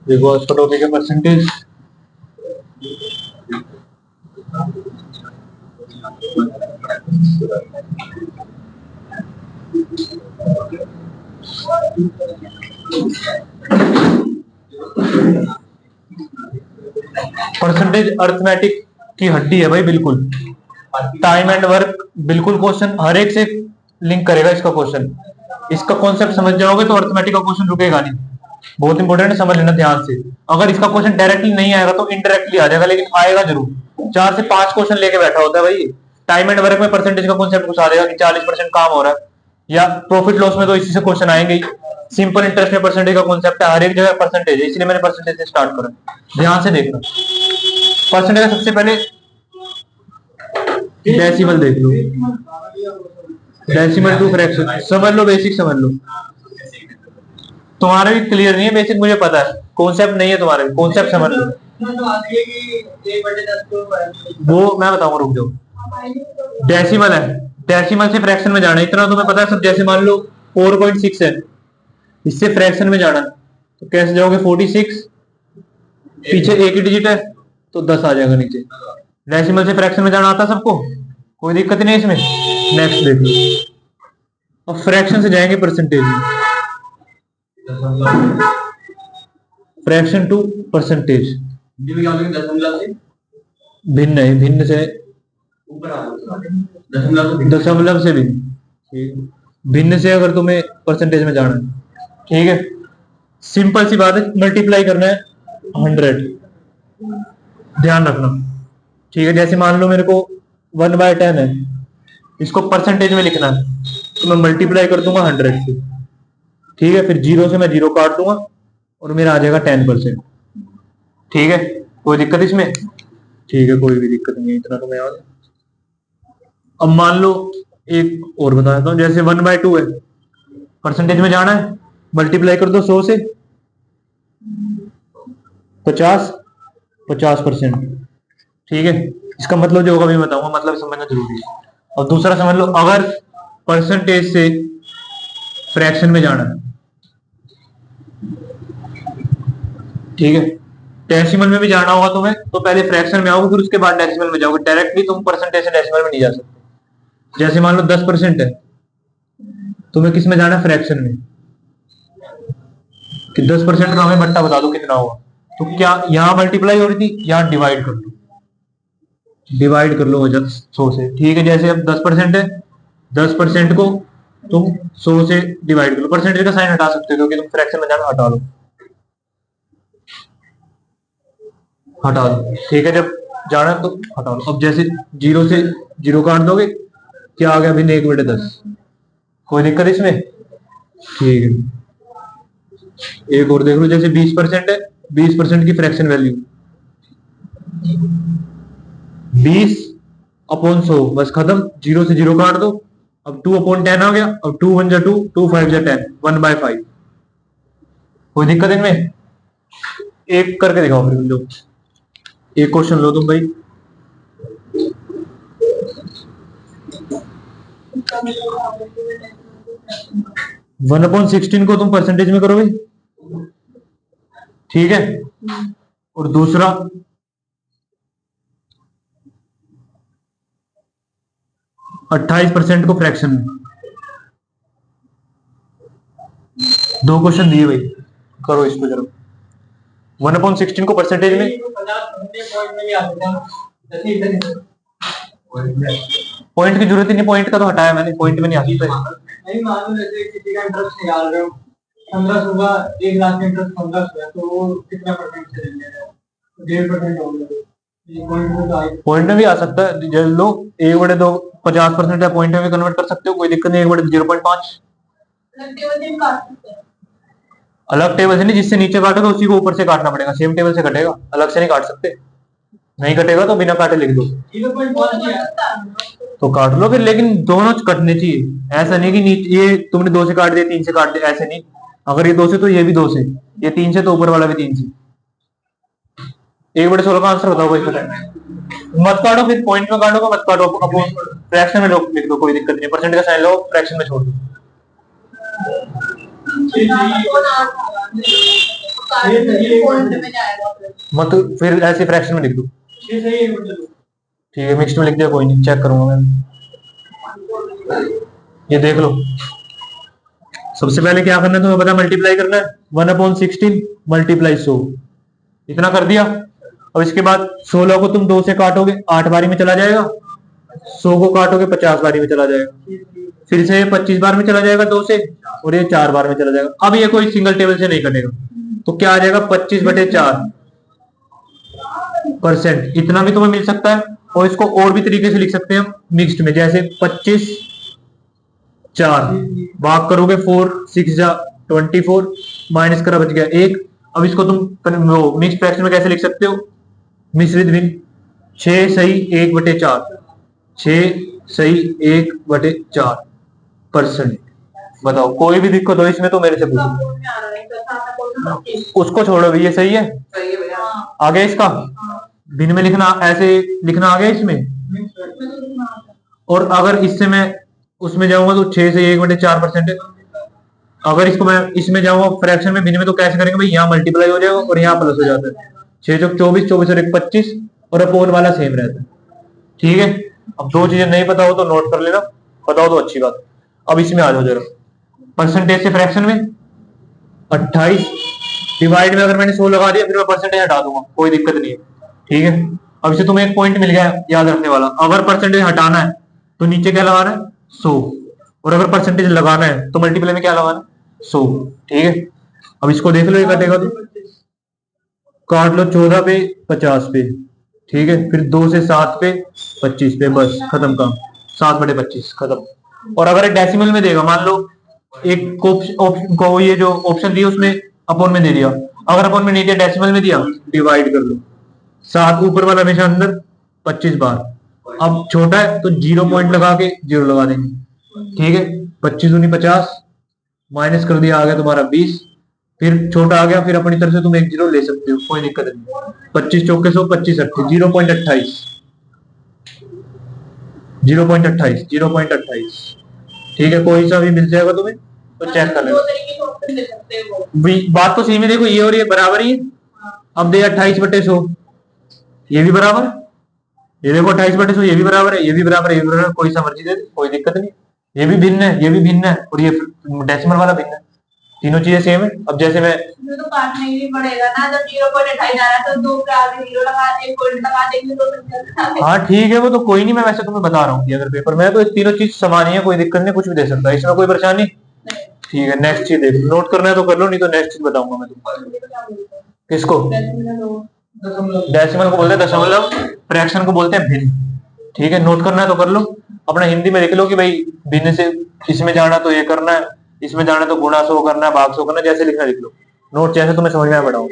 देखो इसका टॉपिक है परसेंटेज। परसेंटेज अर्थमेटिक की हड्डी है भाई, बिल्कुल। टाइम एंड वर्क बिल्कुल क्वेश्चन हर एक से लिंक करेगा इसका क्वेश्चन। इसका कॉन्सेप्ट समझ जाओगे तो अर्थमेटिक का क्वेश्चन रुकेगा नहीं। बहुत इंपॉर्टेंट है, समझ लेना ध्यान से। अगर इसका क्वेश्चन डायरेक्टली नहीं आएगा तो इनडायरेक्टली आ जाएगा, लेकिन आएगा जरूर। 4 से 5 क्वेश्चन लेके बैठा होता है भाई। टाइम एंड वर्क में परसेंटेज का कॉन्सेप्ट घुसा देगा कि 40% काम हो रहा है, या प्रॉफिट लॉस में तो इसी से क्वेश्चन आएंगे ही। सिंपल इंटरेस्ट में परसेंटेज का कॉन्सेप्ट है, हर एक जगह परसेंटेज है, इसलिए मैंने परसेंटेज से स्टार्ट करा। ध्यान से देखना। परसेंटेज का सबसे पहले डेसिमल देख लो, डेसिमल टू फ्रैक्शन समझ लो, बेसिक समझ लो। तुम्हारे भी क्लियर नहीं है बेसिक, मुझे पता है, कॉन्सेप्ट नहीं है तुम्हारे भी, कॉन्सेप्ट समझ लो। वो मैं बताऊंगा, रुक जाओ। डेसिमल है, डेसिमल से फ्रैक्शन में जाना है, इतना तुम्हें पता है सब। जैसे मान लो 4.6 है, इससे फ्रैक्शन में जाना तो कैसे जाओगे? 46, पीछे एक ही डिजिट है तो 10 आ जाएगा नीचे। डेसिमल से फ्रैक्शन में जाना आता है सबको, कोई दिक्कत नहीं इसमें। नेक्स्ट देख लो, अब फ्रैक्शन से जाएंगे परसेंटेज में। फ्रैक्शन टू परसेंटेज भिन्न है, भिन्न से दशमलव से भिन्न, भिन्न से अगर तुम्हें परसेंटेज में जाना है, ठीक है। सिंपल सी बात है, मल्टीप्लाई करना है 100, ध्यान रखना, ठीक है। जैसे मान लो मेरे को 1/10 है, इसको परसेंटेज में लिखना है तो मैं मल्टीप्लाई कर दूंगा 100 से, ठीक है। फिर 0 से मैं 0 काट दूंगा और मेरा आ जाएगा 10%, ठीक है। कोई दिक्कत इसमें? ठीक है, कोई भी दिक्कत नहीं है, इतना तो मैं याद है। अब मान लो एक और बता देता हूँ, जैसे 1/2 है, परसेंटेज में जाना है, मल्टीप्लाई कर दो 100 से, 50%, ठीक है। इसका मतलब जो होगा मैं बताऊंगा, मतलब समझना जरूरी है। और दूसरा समझ लो, अगर परसेंटेज से फ्रैक्शन में जाना है, ठीक है, डेसिमल में भी जाना होगा तुम्हें तो पहले फ्रैक्शन में आओगे, फिर उसके बाद डेसिमल में जाओगे। डायरेक्टली तुम परसेंटेज से डेसिमल में नहीं जा सकते। जैसे मान लो 10% है, तुम्हें किस में जाना है? फ्रैक्शन में। कि 10% का हमें बट्टा बता दो कितना होगा, तो क्या यहां मल्टीप्लाई हो रही थी, यहां डिवाइड कर लो, डिवाइड कर लो 100 से, ठीक है। जैसे अब 10% है, 10% को तुम 100 से डिवाइड कर लो। परसेंटेज का साइन हटा सकते हो क्योंकि तुम फ्रैक्शन में जाना, हटा लो, हटा दो, ठीक है। जब जाना तो हटा लो। अब जैसे 0 से 0 काट दोगे, क्या आ गया? भिन्न 1/10। कोई दिक्कत इसमें? ठीक है। एक और देख लो, जैसे 20% है, 20% की फ्रैक्शन वैल्यू 20/100, बस खत्म। 0 से 0 काट दो, अब 2/10 आ गया। अब 2 1 जा 2, 2 5 जा 10, 1/5। कोई दिक्कत इनमें? एक करके दिखाओ फिर लो, एक क्वेश्चन लो तुम भाई। 1/16 को तुम परसेंटेज में करोगे, ठीक है। और दूसरा 28% को फ्रैक्शन में। दो क्वेश्चन दिए भाई, करो इसको जरा। 1/16 को परसेंटेज में, पॉइंट की जरूरत ही नहीं, पॉइंट का तो हटाया मैंने, पॉइंट में नहीं आ सकता। नहीं मान लो जैसे किसी का इंटरेस्ट निकाल रहे हो 1500 1 लाख का इंटरेस्ट 1500 है, तो वो कितना परसेंट से लेंगे? 1.5% होगा। पॉइंट में भी आ सकता है, जैसे लो 1/2 50% है, पॉइंट में भी कन्वर्ट कर सकते हो, कोई दिक्कत नहीं। 1/0.5 अलग टेबल से नहीं, जिससे नीचे काटोगे उसी को ऊपर से काटना पड़ेगा, सेम टेबल से कटेगा, अलग से नहीं काट सकते। नहीं कटेगा तो बिना काटे लिख दो, तो काट लो फिर, लेकिन दोनों कटने चाहिए। ऐसा नहीं कि नीचे ये तुमने 2 से काट दिया 3 से काट दिया, ऐसे नहीं। अगर ये 2 से तो ये भी 2 से, ये 3 से तो ऊपर वाला भी 3 से। 1/16 का आंसर बताओ भाई, पता है? मत काटो, फिर पॉइंट में काटोगे, मत काटो, फ्रैक्शन में लिख दो, कोई दिक्कत नहीं। परसेंट का साइन लो, फ्रैक्शन में छोड़ दो। मतलब फिर ऐसे फ्रैक्शन में लिख दो। ठीक है, मिक्स्ड में लिख दिया, कोई नहीं, चेक करूंगा मैं। ये देख लो, सबसे पहले क्या करना है तुम्हें पता, मल्टीप्लाई करना है 1/16 मल्टीप्लाई 100, इतना कर दिया। और इसके बाद 16 को तुम 2 से काटोगे 8 बारी में चला जाएगा, 100 को काटोगे 50 बारी में चला जाएगा, फिर से 25 बार में चला जाएगा 2 से, और ये 4 बार में चला जाएगा। अब ये कोई सिंगल टेबल से नहीं कटेगा, तो क्या आ जाएगा 25/4%, इतना भी तुम्हें मिल सकता है। और इसको और भी तरीके से लिख सकते हैं हम मिक्स्ड में, जैसे 25/4 भाग करोगे 4 6 जा 24, माइनस करा बच गया 1। अब इसको तुम वो मिक्स फ्रैक्शन में कैसे लिख सकते हो, मिश्रित भिन्न 6 सही 1/4, 6 सही 1/4%। बताओ कोई भी दिक्कत हो इसमें तो मेरे से पूछो। उसको छोड़ो भी, ये सही है, आगे इसका भिन्न में लिखना, ऐसे लिखना आ गया इसमें। और अगर इससे मैं उसमें जाऊंगा तो 6 से 1/4% है। अगर इसको मैं इसमें जाऊंगा फ्रैक्शन में भिन्न में, तो कैसे करेंगे भाई, यहाँ मल्टीप्लाई हो जाएगा और यहाँ प्लस हो जाता है, 6 चौक 24, 24 और 1 25, और अपोन वाला सेम रहता है। ठीक है, अब दो चीजें नहीं पता हो तो नोट कर लेना, पता हो तो अच्छी बात। अब इसमें आ जाओ जरा, परसेंटेज से फ्रैक्शन में 28 डिवाइड में अगर मैंने 100 लगा दिया, फिर मैं परसेंटेज हटा दूंगा, कोई दिक्कत नहीं है। ठीक है, अब इसे तुम्हें एक पॉइंट मिल गया याद रखने वाला, अगर परसेंटेज हटाना है तो नीचे क्या लगाना है 100, और अगर परसेंटेज लगाना है तो मल्टीप्लाई में क्या लगाना है 100। ठीक है, अब इसको देख लो, ये कटेगा तो काट लो 14 पे 50 पे। ठीक है, फिर 2 से 7 पे 25 पे, बस खत्म काम, 7/25 खत्म। और अगर एक डेसिमल में देगा, मान लो एक ऑप्शन को ये जो ऑप्शन दिया उसमें अपॉन में दे दिया, अगर अपॉन में नहीं दिया डेसिमल में दिया, डिवाइड कर लो, 7 ऊपर वाला हमेशा अंदर 25 बार। अब छोटा है तो 0 पॉइंट लगा के 0 लगा देंगे। ठीक है, 25 दूनी 50, माइनस कर दिया, आ गया तुम्हारा 20, फिर छोटा आ गया, फिर अपनी तरफ से तुम एक 0 ले सकते हो, कोई दिक्कत नहीं। 25 चौके 100, 25 8 0.28, 0.28 0.28। ठीक है, कोई सा भी मिल जाएगा तुम्हें तो चेक कर लेना। बात तो सही में देखो, ये और ये बराबर ही है। अब दे 28/100, ये भी बराबर, ये देखो 28/100, ये भी बराबर है, ये भी बराबर है, ये भी बराबर है, कोई सा मर्जी दे दे, कोई दिक्कत नहीं। ये भी भिन्न है, ये भी भिन्न है, और ये डेसिमल वाला भिन्न है, तीनों चीजें सेम है। अब जैसे मैं तो काटना ही नहीं पड़ेगा ना, जब 0.28 आ रहा है तो 2 के आगे 0 लगा, 1 पॉइंट लगा देंगे तो हाँ ठीक है, वो तो कोई नहीं, मैं वैसे तुम्हें बता रहा हूँ कि अगर पेपर में तो तीनों चीज समान ही है, कोई दिक्कत नहीं, कुछ भी दे सकता है, इसमें कोई परेशानी नहीं। ठीक है, नेक्स्ट चीज देख, नोट करना है तो कर लो, नहीं तो नेक्स्ट चीज बताऊंगा मैं तुमको। किसको? डेसिमल को बोलते हैं दशमलव, फ्रैक्शन को बोलते हैं भिन्न। ठीक है, नोट करना है तो कर लो, अपना हिंदी में लिख लो कि भाई भिन्न से इसमें जाना तो ये करना है, इसमें जाना तो गुणा 100 करना है, भाग 100 करना है, जैसे लिखना लिख लो, नोट जैसे तुम्हें समझ में आया पढ़ाओ।